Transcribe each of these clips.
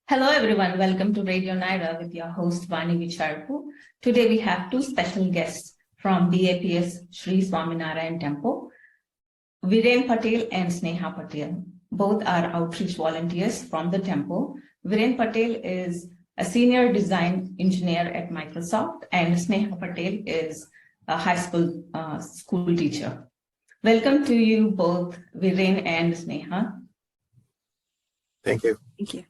Hello everyone, welcome to Radio Nyra with your host Vani Vicharapu. Today we have two special guests from BAPS Shri Swaminarayan Temple, Viren Patel and Sneha Patel. Both are outreach volunteers from the temple. Viren Patel is a senior design engineer at Microsoft and Sneha Patel is a high school school teacher. Welcome to you both, Viren and Sneha. Thank you. Thank you.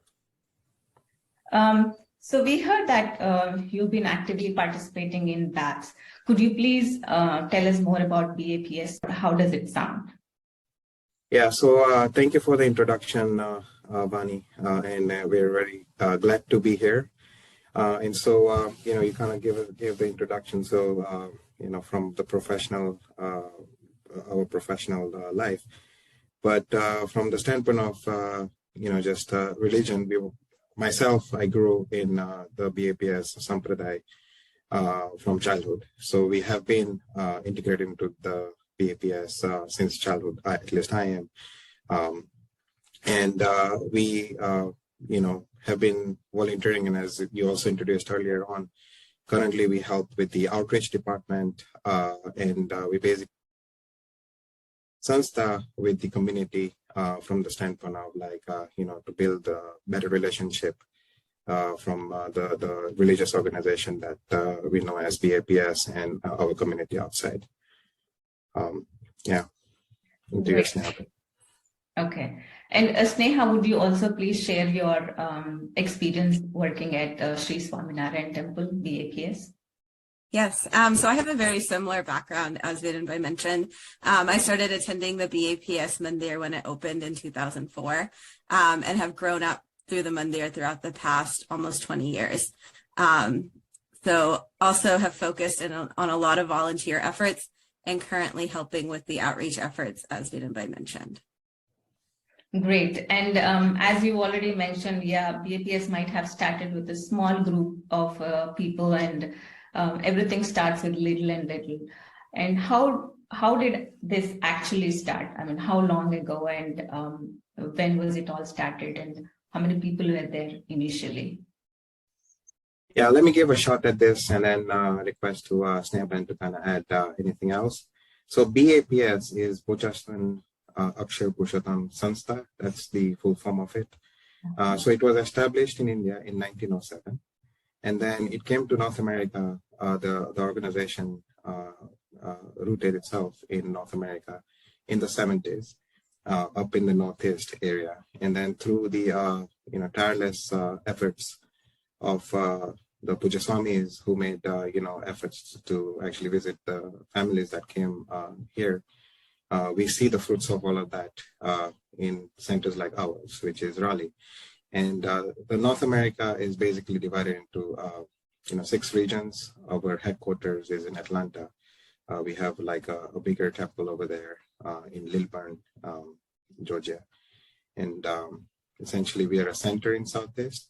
So we heard that you've been actively participating in BAPS. Could you please tell us more about BAPS? How does it sound? Yeah, so thank you for the introduction, Vani, and we're very glad to be here. And so, you kind of give the introduction. So, from the professional, our professional life, but from the standpoint of, just religion, myself, I grew in the BAPS Sampradaya from childhood. So we have been integrated into the BAPS since childhood, at least I am. And we, have been volunteering. And as you also introduced earlier on, currently we help with the outreach department and we basically Sanstha with the community from the standpoint of to build a better relationship from the religious organization that we know as BAPS and our community outside. Okay. And Sneha, would you also please share your experience working at Shri Swaminarayan Temple, BAPS? Yes, so I have a very similar background as Viren mentioned. I started attending the BAPS Mandir when it opened in 2004 and have grown up through the Mandir throughout the past almost 20 years. So also have focused on a lot of volunteer efforts and currently helping with the outreach efforts as Viren mentioned. Great. And as you already mentioned, BAPS might have started with a small group of people and everything starts with little and little. And how did this actually start? I mean, how long ago and when was it all started and how many people were there initially? Yeah, let me give a shot at this and then request to Sneha to kind of add anything else. So BAPS is Bochastan Akshar Purushottam Sanstha. That's the full form of it. So it was established in India in 1907. And then it came to North America. The organization rooted itself in North America in the 70s, up in the Northeast area. And then through the tireless efforts of the Puja Swamis who made efforts to actually visit the families that came here, we see the fruits of all of that in centers like ours, which is Raleigh. And the North America is basically divided into 6 regions. Our headquarters is in Atlanta. We have like a bigger temple over there in Lilburn, Georgia. And essentially we are a center in Southeast.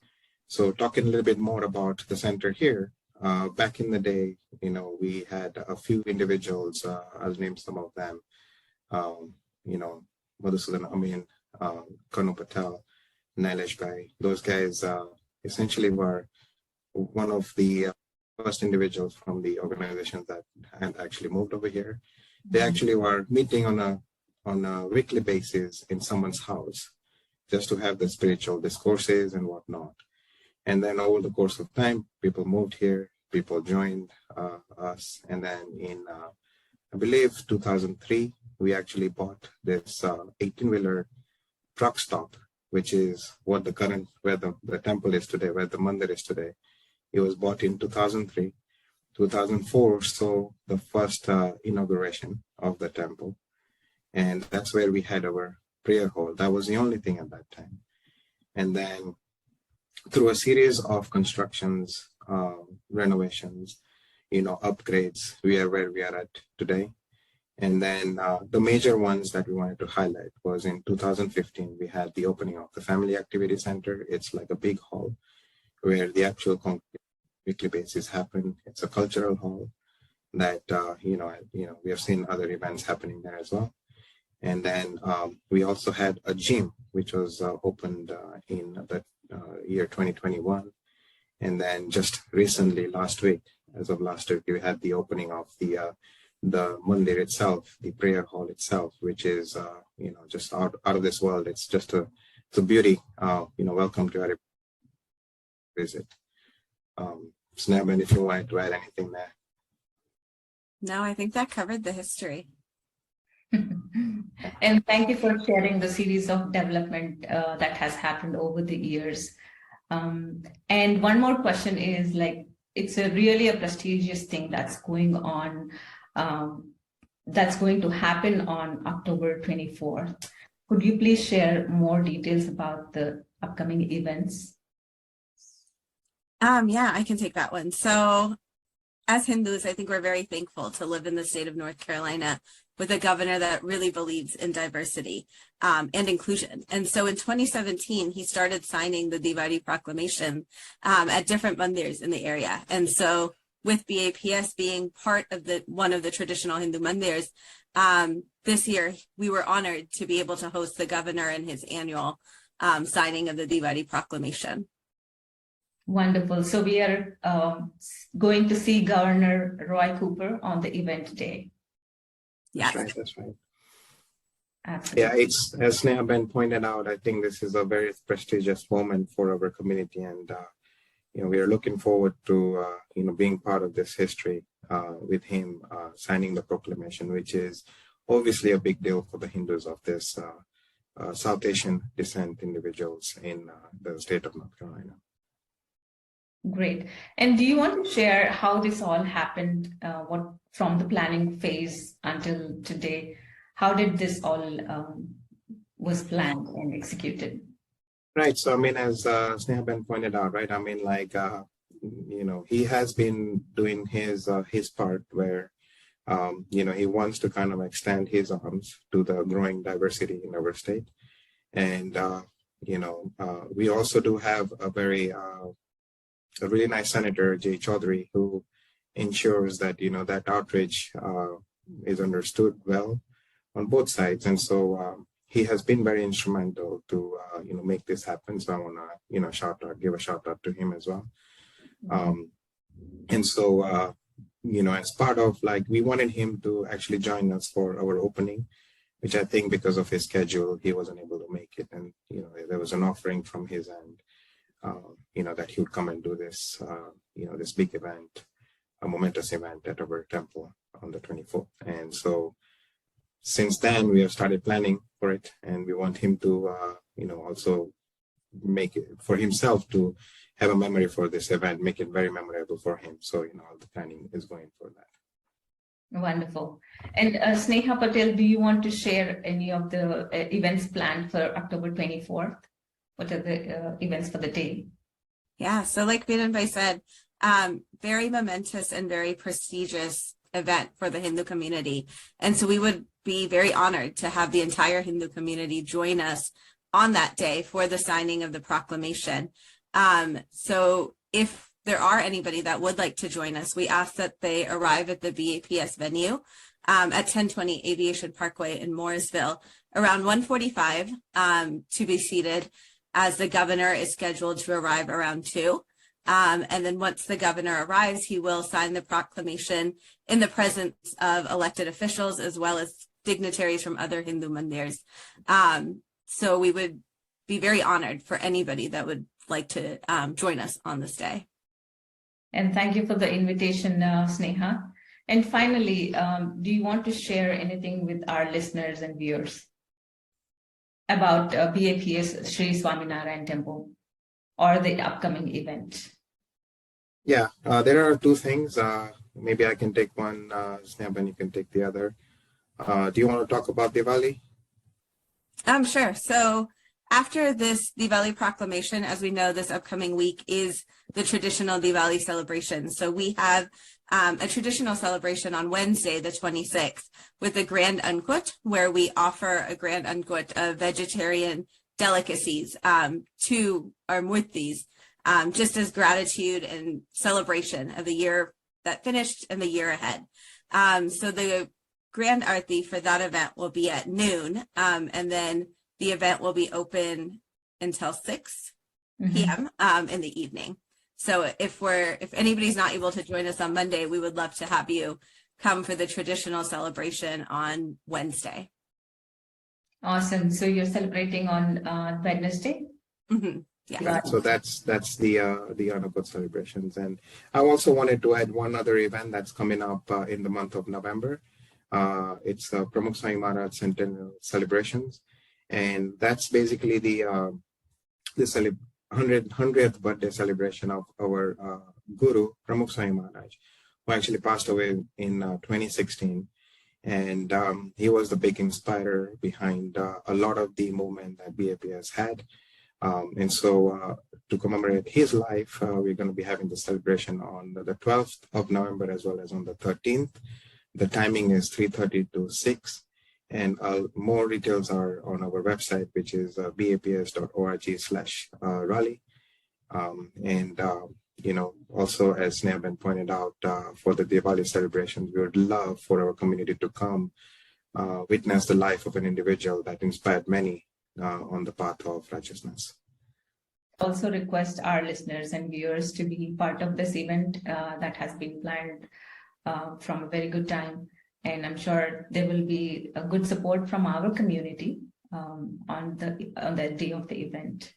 So talking a little bit more about the center here, back in the day, we had a few individuals, I'll name some of them, Madhusudan Amin, Kanu Patel, Nilesh Bai. Those guys essentially were one of the first individuals from the organizations that had actually moved over here. They actually were meeting on a weekly basis in someone's house just to have the spiritual discourses and whatnot. And then over the course of time, people moved here, people joined us. And then in, I believe, 2003, we actually bought this 18-wheeler truck stop, which is what where the temple is today, where the mandir is today. It was bought in 2003. 2004 saw the first inauguration of the temple. And that's where we had our prayer hall. That was the only thing at that time. And then through a series of constructions, renovations, upgrades, we are where we are at today. And then the major ones that we wanted to highlight was in 2015, we had the opening of the Family Activity Center. It's like a big hall where the actual weekly basis happen. It's a cultural hall that, we have seen other events happening there as well. And then we also had a gym, which was opened in the year 2021. And then just recently, last week, as of last week, we had the opening of the mandir itself, the prayer hall itself, which is just out of this world. It's just it's a beauty. Welcome to our visit. Sneha, if you wanted to add anything there. No, I think that covered the history. And thank you for sharing the series of development that has happened over the years. And one more question is, like, it's really a prestigious thing that's going on, that's going to happen on October 24th. Could you please share more details about the upcoming events? Yeah, I can take that one. So as Hindus, I think we're very thankful to live in the state of North Carolina with a governor that really believes in diversity and inclusion. And so in 2017, he started signing the Diwali Proclamation at different mandirs in the area. And so with BAPS being part of one of the traditional Hindu mandirs, this year we were honored to be able to host the governor in his annual signing of the Diwali Proclamation. Wonderful. So we are going to see Governor Roy Cooper on the event day. Yes. That's right. Absolutely. Yeah, it's, as Sneha Ben pointed out, I think this is a very prestigious moment for our community, and we are looking forward to being part of this history with him signing the proclamation, which is obviously a big deal for the Hindus of this South Asian descent individuals in the state of North Carolina. Great. And do you want to share how this all happened, what from the planning phase until today? How did this all was planned and executed? Right. So, I mean, as Sneha Ben pointed out, right, I mean, like, he has been doing his part where, he wants to kind of extend his arms to the growing diversity in our state. And, we also do have a really nice Senator, Jay Chaudhary, who ensures that, that outreach is understood well on both sides. And so he has been very instrumental to, make this happen. So I want to, give a shout out to him as well. And so, as part of, like, we wanted him to actually join us for our opening, which I think because of his schedule, he wasn't able to make it. And, there was an offering from his end. That he would come and do this, this big event, a momentous event at our temple on the 24th. And so since then, we have started planning for it, and we want him to, also make it for himself to have a memory for this event, make it very memorable for him. So, all the planning is going for that. Wonderful. And Sneha Patel, do you want to share any of the events planned for October 24th? What are the events for the day? Yeah, so like Viren said, very momentous and very prestigious event for the Hindu community. And so we would be very honored to have the entire Hindu community join us on that day for the signing of the proclamation. So if there are anybody that would like to join us, we ask that they arrive at the BAPS venue at 1020 Aviation Parkway in Morrisville around 1:45 to be seated, as the governor is scheduled to arrive around 2. And then once the governor arrives, he will sign the proclamation in the presence of elected officials as well as dignitaries from other Hindu mandirs. So we would be very honored for anybody that would like to join us on this day. And thank you for the invitation, Sneha. And finally, do you want to share anything with our listeners and viewers about BAPS Shri Swaminarayan Temple or the upcoming event? Yeah, there are two things. Maybe I can take one, Sneha, and you can take the other. Do you want to talk about Diwali? Sure. So after this Diwali proclamation, as we know, this upcoming week is the traditional Diwali celebration. So we have a traditional celebration on Wednesday, the 26th, with a grand ankut, where we offer a grand ankut of vegetarian delicacies to our murtis, just as gratitude and celebration of the year that finished and the year ahead. So the grand arti for that event will be at noon, and then the event will be open until 6 p.m. In the evening. So if anybody's not able to join us on Monday, we would love to have you come for the traditional celebration on Wednesday. Awesome. So you're celebrating on Wednesday? Mm-hmm. Yeah. Right. So that's the Anuput celebrations. And I also wanted to add one other event that's coming up in the month of November. It's the Pramukh Swami Maharaj Centennial Celebrations. And that's basically the 100th birthday celebration of our Guru, Pramukh Swami Maharaj, who actually passed away in 2016. And he was the big inspirer behind a lot of the movement that BAPS had. And so to commemorate his life, we're going to be having the celebration on the 12th of November as well as on the 13th. The timing is 3:30 to 6. And more details are on our website, which is baps.org/rally. Also, as Sneha been pointed out, for the Diwali celebrations, we would love for our community to come witness the life of an individual that inspired many on the path of righteousness. Also request our listeners and viewers to be part of this event that has been planned from a very good time. And I'm sure there will be a good support from our community on the day of the event.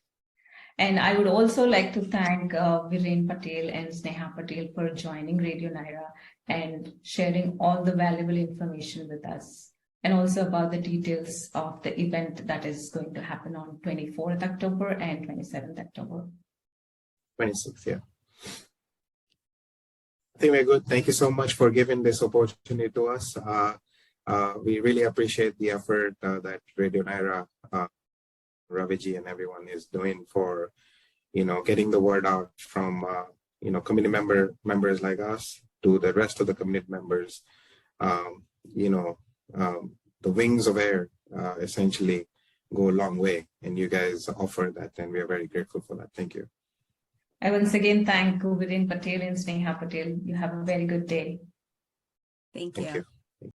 And I would also like to thank Viren Patel and Sneha Patel for joining Radio Nyra and sharing all the valuable information with us, and also about the details of the event that is going to happen on 24th October and 27th October. 26th, yeah. I think we're good. Thank you so much for giving this opportunity to us. We really appreciate the effort that Radio Nyra, Raviji and everyone is doing for, getting the word out from, community members like us to the rest of the community members. The wings of air essentially go a long way, and you guys offer that, and we are very grateful for that. Thank you. I once again thank Viren Patel and Sneha Patel. You have a very good day. Thank you. Thank you.